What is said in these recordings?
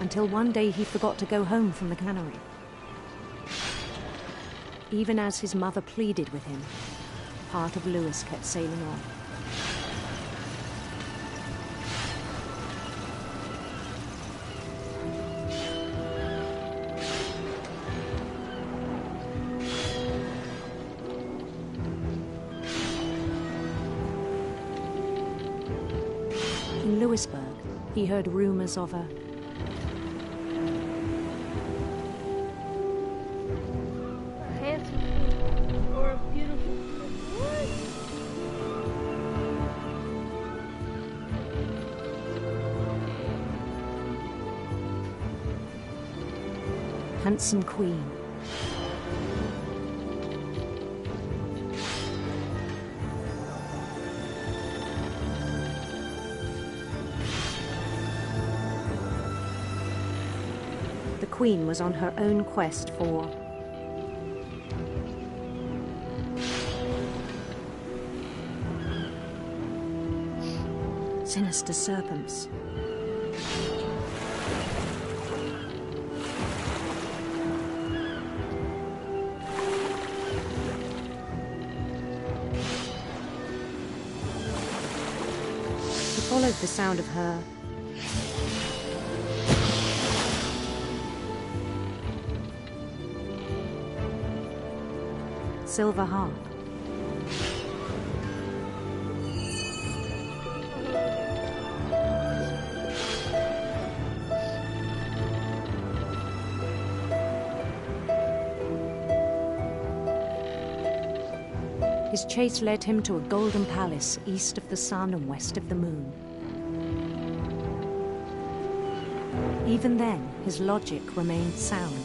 until one day he forgot to go home from the cannery. Even as his mother pleaded with him, part of Lewis kept sailing on. In Lewisburg, he heard rumors of a handsome queen or a beautiful queen. handsome queen. The queen was on her own quest for sinister serpents. He followed the sound of her silver harp. His chase led him to a golden palace east of the sun and west of the moon. Even then, his logic remained sound.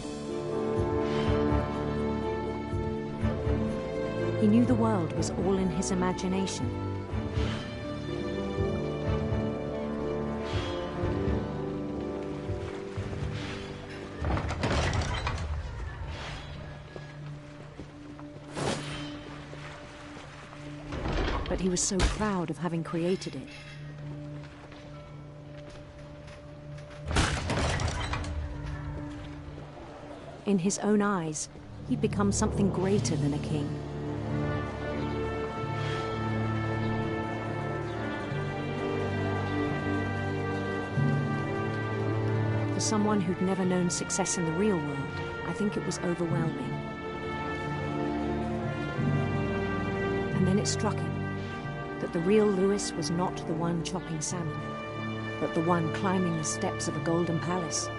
He knew the world was all in his imagination. But he was so proud of having created it. In his own eyes, he'd become something greater than a king. For someone who'd never known success in the real world, I think it was overwhelming. And then it struck him that the real Lewis was not the one chopping salmon, but the one climbing the steps of a golden palace.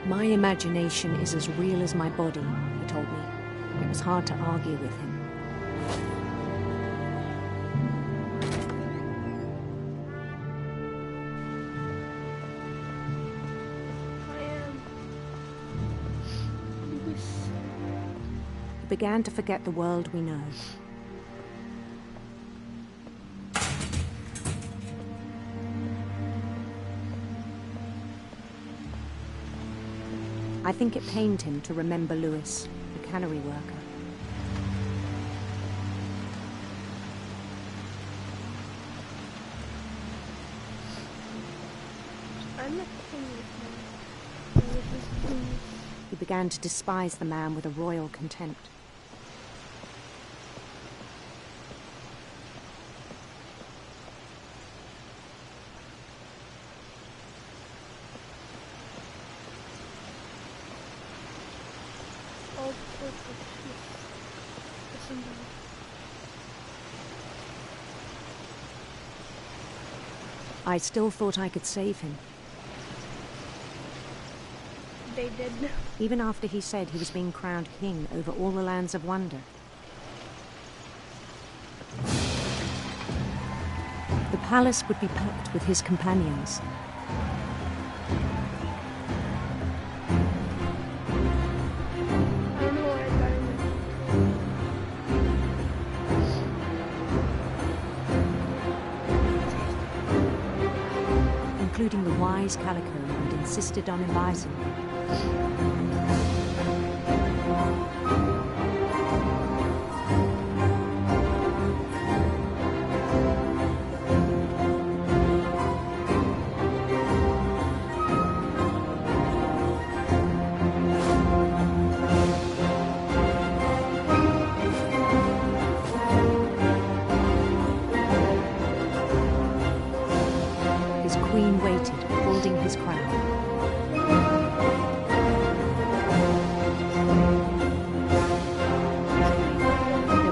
My imagination is as real as my body, he told me. It was hard to argue with him. He began to forget the world we know. I think it pained him to remember Lewis, the cannery worker. I'm not king. He began to despise the man with a royal contempt. I still thought I could save him. They did. Even after he said he was being crowned king over all the lands of wonder. The palace would be packed with his companions. Including the wise Calico who had insisted on advising me.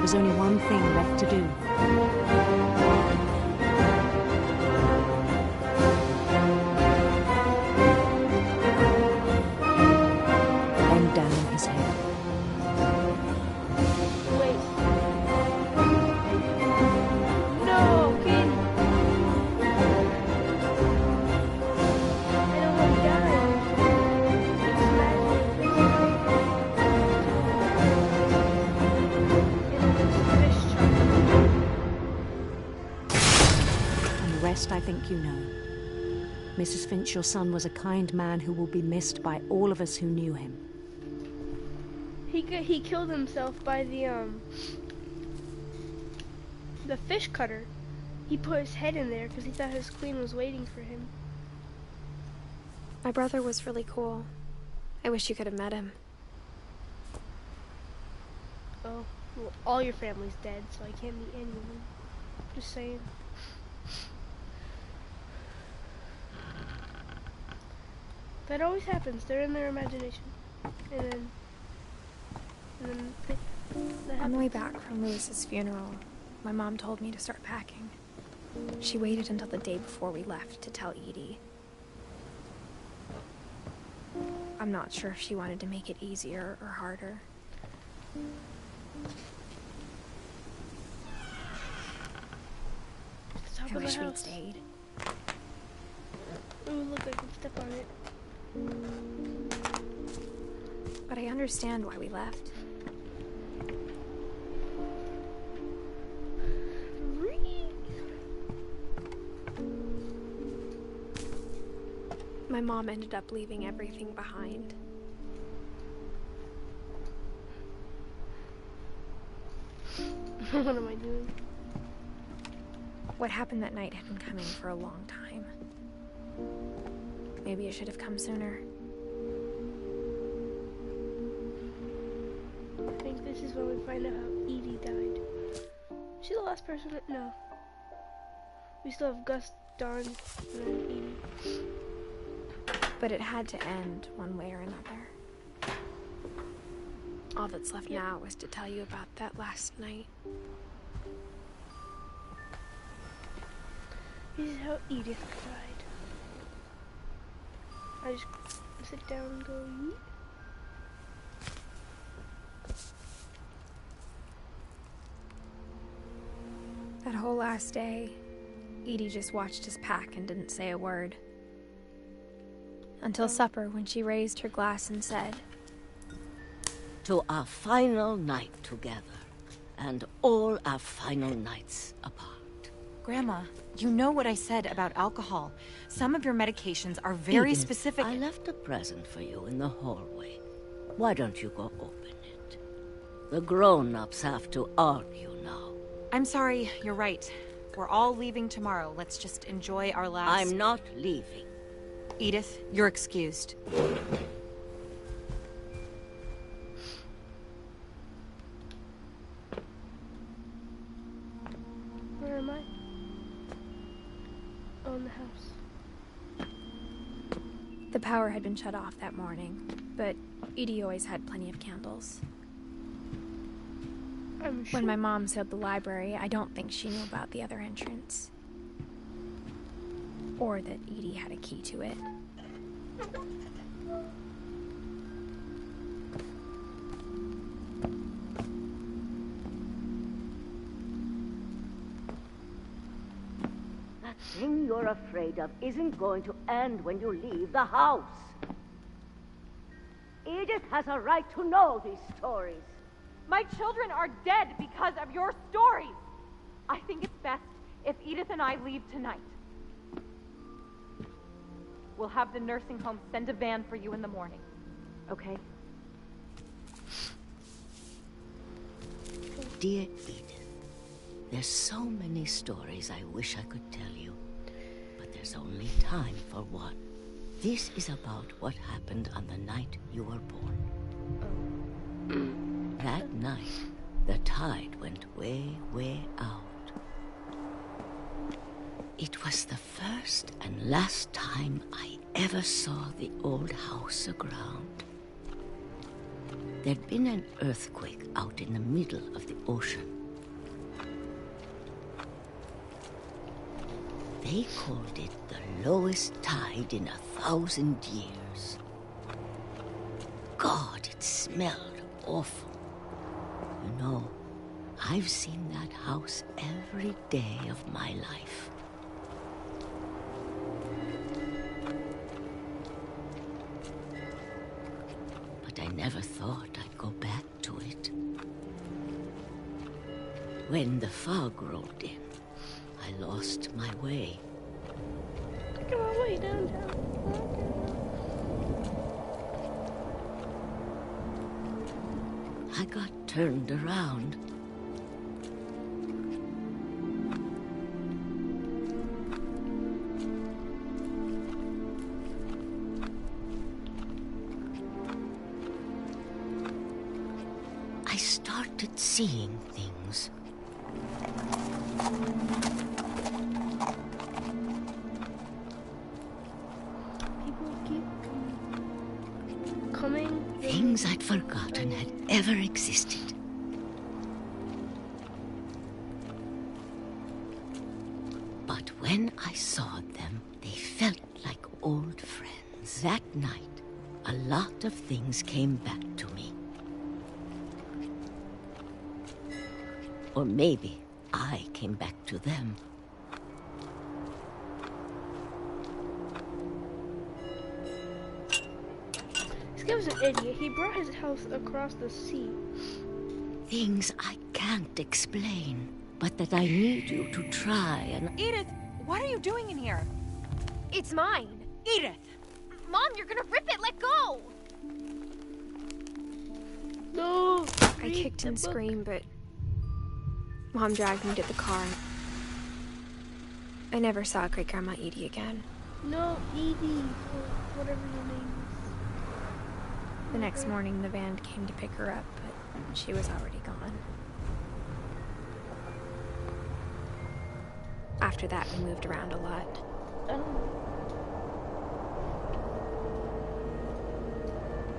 was only one thing left to do. Bend down his head. Wait. No, kid. I don't want to die. It's magic. Fish chocolate. And the rest I think you know. Mrs. Finch, your son was a kind man who will be missed by all of us who knew him. He killed himself by the fish cutter. He put his head in there because he thought his queen was waiting for him. My brother was really cool. I wish you could have met him. Oh, well, all your family's dead, so I can't meet anyone. Just saying. That always happens. They're in their imagination, and then that On the happens. way back from Lewis's funeral, my mom told me to start packing. She waited until the day before we left to tell Edie. I'm not sure if she wanted to make it easier or harder. Top I of the wish we'd house. stayed. Ooh, look, I can step on it. But I understand why we left. My mom ended up leaving everything behind. What am I doing? What happened that night had been coming for a long time. Maybe it should have come sooner. I think this is when we find out how Edie died. Is she the last person? No. We still have Gus, Dawn, and then Edie. But it had to end one way or another. All that's left now was to tell you about that last night. This is how Edith died. I just sit down and go, yeet. That whole last day, Edie just watched us pack and didn't say a word. Until supper, when she raised her glass and said, "To our final night together, and all our final nights apart." Grandma, you know what I said about alcohol. Some of your medications are very Edith, specific. I left a present for you in the hallway. Why don't you go open it? The grown-ups have to argue now. I'm sorry, you're right. We're all leaving tomorrow. Let's just enjoy our last... I'm not leaving. Edith, you're excused. Where am I? Oh, in the house. the power had been shut off that morning, but Edie always had plenty of candles. I'm sure. When my mom sealed the library, I don't think she knew about the other entrance. Or that Edie had a key to it. That thing you're afraid of isn't going to end when you leave the house. Edith has a right to know these stories. My children are dead because of your stories. I think it's best if Edith and I leave tonight. We'll have the nursing home send a van for you in the morning. Okay? Dear Edith, there's so many stories I wish I could tell you, but there's only time for one. This is about what happened on the night you were born. That night, the tide went way, way out. It was the first and last time I ever saw the old house aground. There'd been an earthquake out in the middle of the ocean. They called it the lowest tide in 1,000 years. God, it smelled awful. You know, I've seen that house every day of my life. But I never thought I'd go back to it. When the fog rolled in, I lost my way. Took my way downtown. I got turned around. I started seeing things. People keep coming. Things I'd forgotten had ever existed. But when I saw them, they felt like old friends. That night, a lot of things came back to me. Or maybe I came back to them. This guy was an idiot. He brought his house across the sea. Things I can't explain, but that I need you to try and... Edith, what are you doing in here? It's mine. Edith! Mom, you're gonna rip it. Let go. No. I kicked and screamed, but Mom dragged me to the car. I never saw Great Grandma Edie again. No, Edie, or whatever your name The next morning, the van came to pick her up, but she was already gone. After that, we moved around a lot. is. I don't know.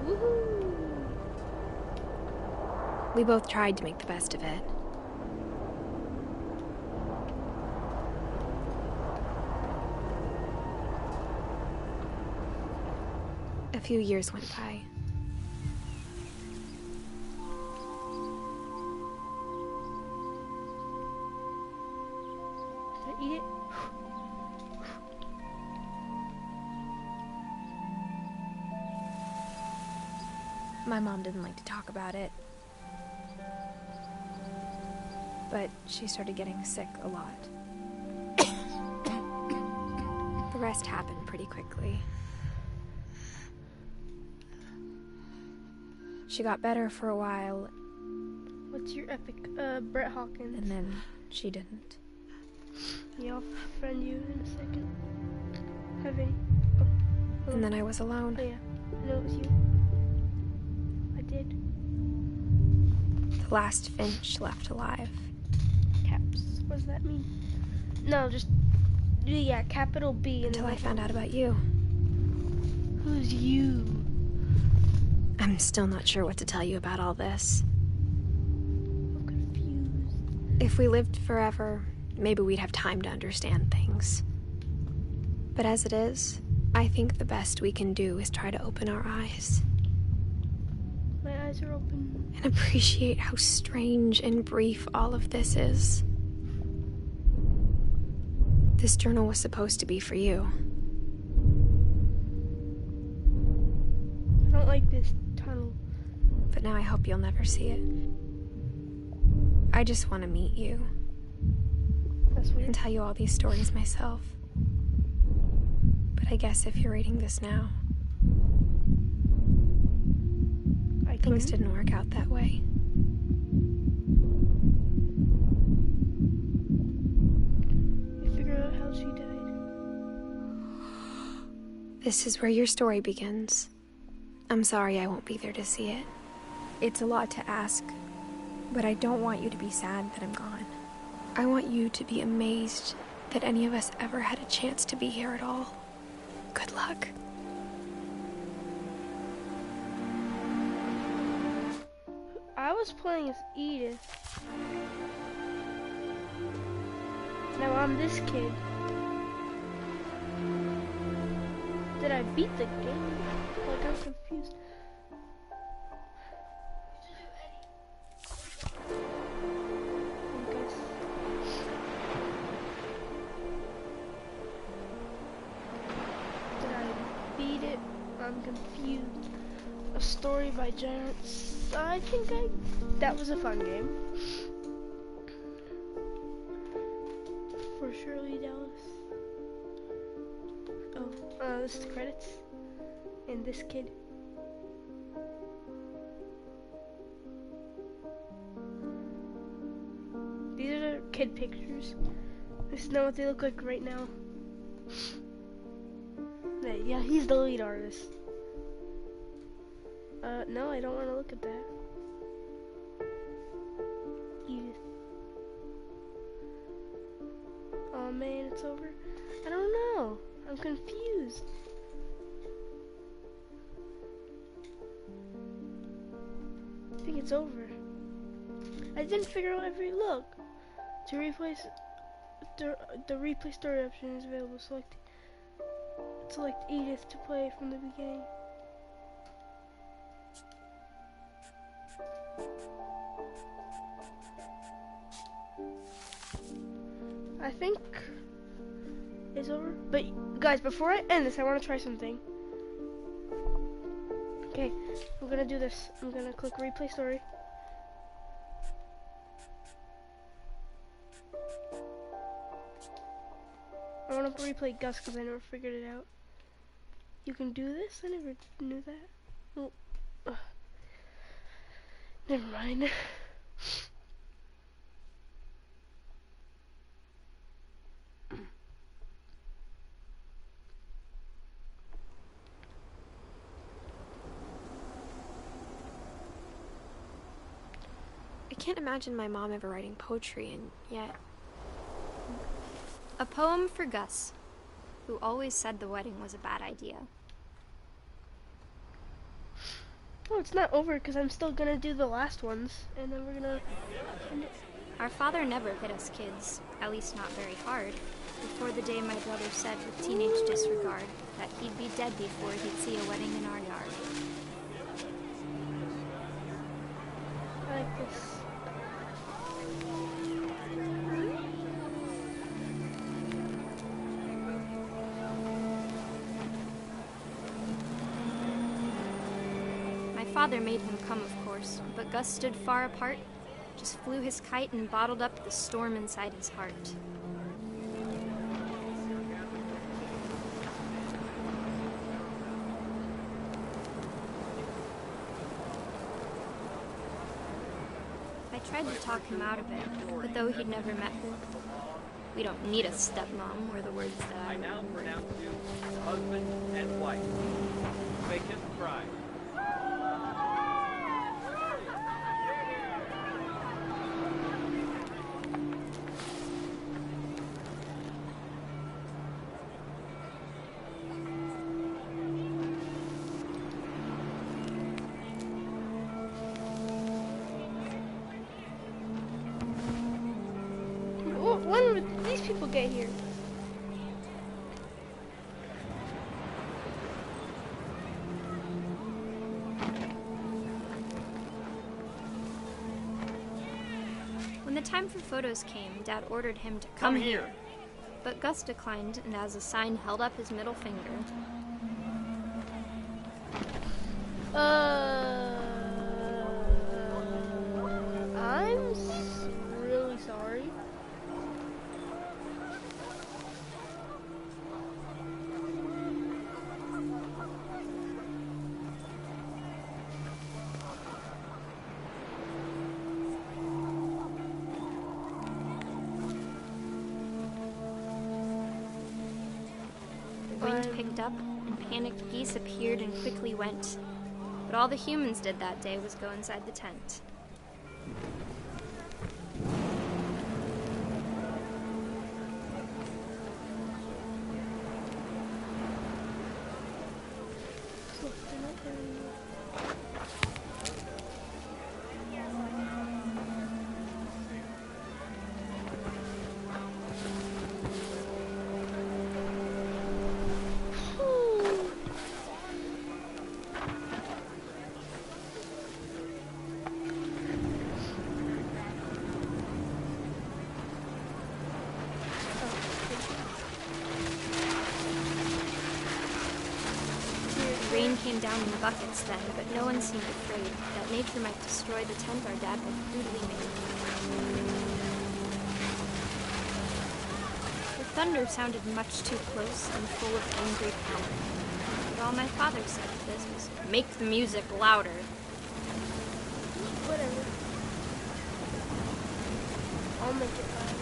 Woohoo! We both tried to make the best of it. A few years went by. Did I eat it? My mom didn't like to talk about it. But she started getting sick a lot. The rest happened pretty quickly. She got better for a while, What's your epic? Brett Hawkins. and then she didn't. Yeah, I'll friend you in a second. Have any? Oh. And then I was alone. Oh yeah, I know it was you. I did. The last Finch left alive. Caps. What does that mean? No, just yeah, capital B. And Until I found out about you. Who's you? I'm still not sure what to tell you about all this. I'm confused. If we lived forever, maybe we'd have time to understand things. But as it is, I think the best we can do is try to open our eyes My eyes are open. and appreciate how strange and brief all of this is. This journal was supposed to be for you. I don't like this tunnel. But now I hope you'll never see it. I just want to meet you That's and weird. tell you all these stories myself. But I guess if you're reading this now, things didn't work out that way. You figure out how she died. This is where your story begins. I'm sorry I won't be there to see it. It's a lot to ask, but I don't want you to be sad that I'm gone. I want you to be amazed that any of us ever had a chance to be here at all. Good luck. was playing as Edith. Now I'm this kid. Did I beat the game? Like, I'm confused. Did I beat it? I'm confused. A story by giants. I think that was a fun game. For Shirley Dallas. Oh, this is the credits. And this kid. These are the kid pictures. This is not what they look like right now. Yeah, he's the lead artist. No, I don't want to look at that. Edith. Oh man, it's over. I don't know. I'm confused. I think it's over. I didn't figure out every look. To replace the replay story option is available. Select Edith to play from the beginning. I think it's over. But guys, before I end this, I want to try something. Okay, I'm gonna do this. I'm gonna click replay story. I want to replay Gus because I never figured it out. You can do this? I never knew that. Oh. Never mind. I can't imagine my mom ever writing poetry, and yet... A poem for Gus, who always said the wedding was a bad idea. Oh, it's not over because I'm still gonna do the last ones, and then we're gonna end it. Our father never hit us kids, at least not very hard, before the day my brother said with teenage disregard that he'd be dead before he'd see a wedding in our yard. I like this. My father made him come, of course, but Gus stood far apart, just flew his kite and bottled up the storm inside his heart. I tried to talk him out of it, but though he'd never met her, we don't need a stepmom, were the words that I now pronounce you husband and wife. Make him cry. When would these people get here? When the time for photos came, Dad ordered him to come here. But Gus declined, and as a sign held up his middle finger. I'm really sorry. The wind picked up, and panicked geese appeared and quickly went. But all the humans did that day was go inside the tent. came down in buckets then, but no one seemed afraid that nature might destroy the tent our dad had brutally made. The thunder sounded much too close and full of angry power. But all my father said to this was, "Make the music louder." Whatever. I'll make it louder.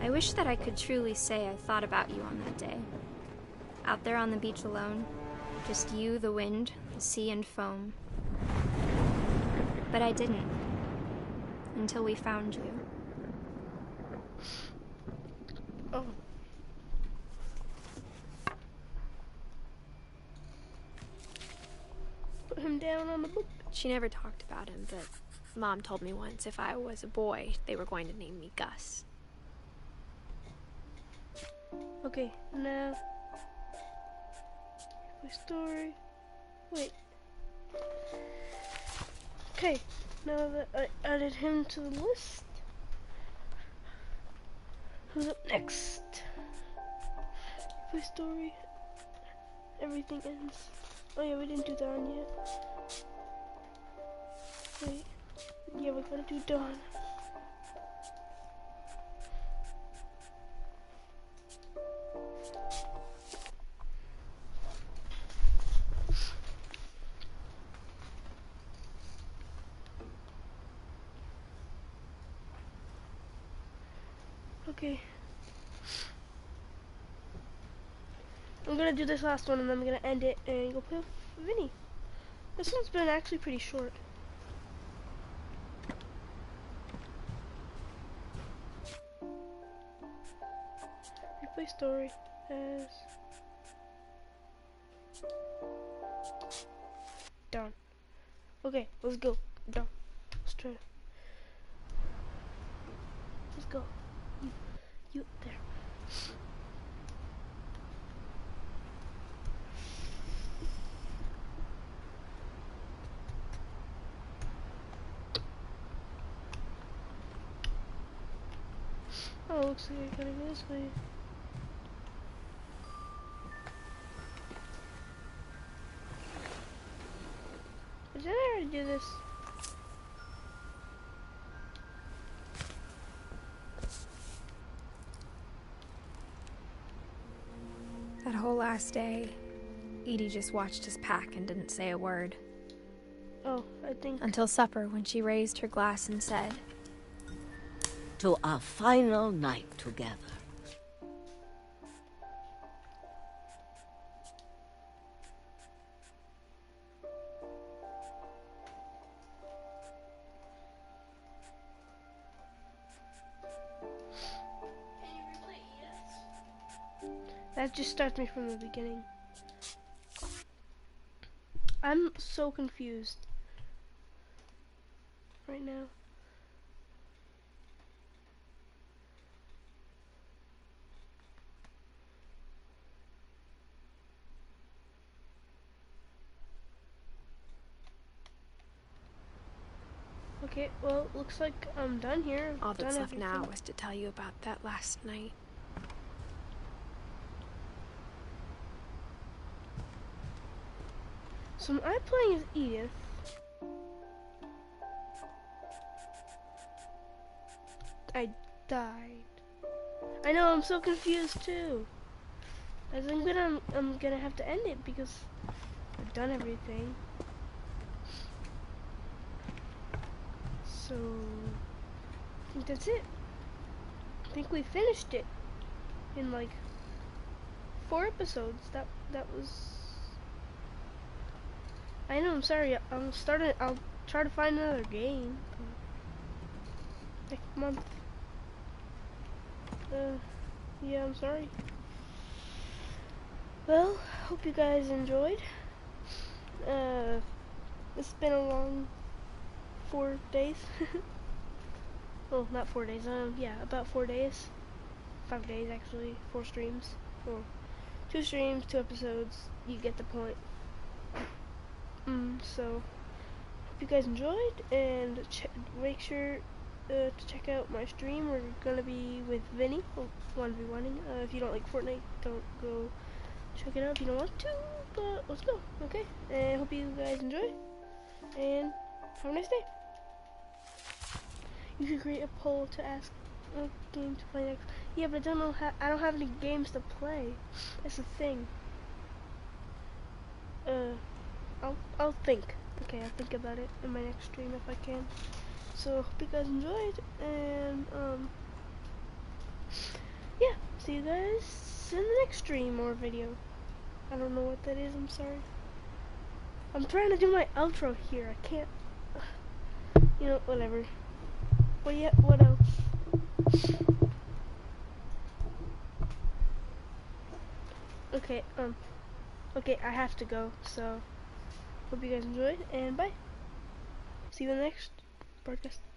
I wish that I could truly say I thought about you on that day. Out there on the beach alone, just you, the wind, the sea, and foam. But I didn't, until we found you. Oh. Put him down on the book. She never talked about him, but Mom told me once if I was a boy, they were going to name me Gus. Okay, now my story. Wait. Okay, now that I added him to the list, who's up next? My story. Everything ends. Oh yeah, we didn't do Dawn yet. Wait. Yeah, we're gonna do Dawn. Okay. I'm gonna do this last one and then I'm gonna end it and go play with Vinny. This one's been actually pretty short. Replay story as Dawn. Okay, let's go. Dawn. Let's try. Let's go. You there. Oh, looks like I gotta go this way. Did I already do this? That whole last day, Edie just watched us pack and didn't say a word. Oh, I think... Until supper, when she raised her glass and said, To our final night together. That just starts me from the beginning. I'm so confused right now. Okay, well, looks like I'm done here. all that's Done left now everything. was to tell you about that last night. So am I playing as Edith? I died. I know, I'm so confused too. I think that I'm gonna have to end it because I've done everything. So I think that's it. I think we finished it in like 4 episodes. That was. I know. I'm sorry. I'll try to find another game next month. Yeah. I'm sorry. Well, hope you guys enjoyed. It's been a long 4 days. Well, not 4 days. Yeah, about 4 days. 5 days actually. 4 streams. Well, 2 streams, 2 episodes. You get the point. So hope you guys enjoyed, and make sure to check out my stream. We're gonna be with Vinny, 1v1ing. If you don't like Fortnite, don't go check it out if you don't want to, but let's go, okay? And hope you guys enjoy, and have a nice day. You should create a poll to ask what game to play next. Yeah, but I don't have any games to play. That's the thing. I'll think. Okay, I'll think about it in my next stream if I can. So hope you guys enjoyed, and yeah, see you guys in the next stream or video. I don't know what that is, I'm sorry. I'm trying to do my outro here, I can't, you know, whatever. But yeah, what else? Okay, okay, I have to go, so hope you guys enjoyed, and bye. See you in the next podcast.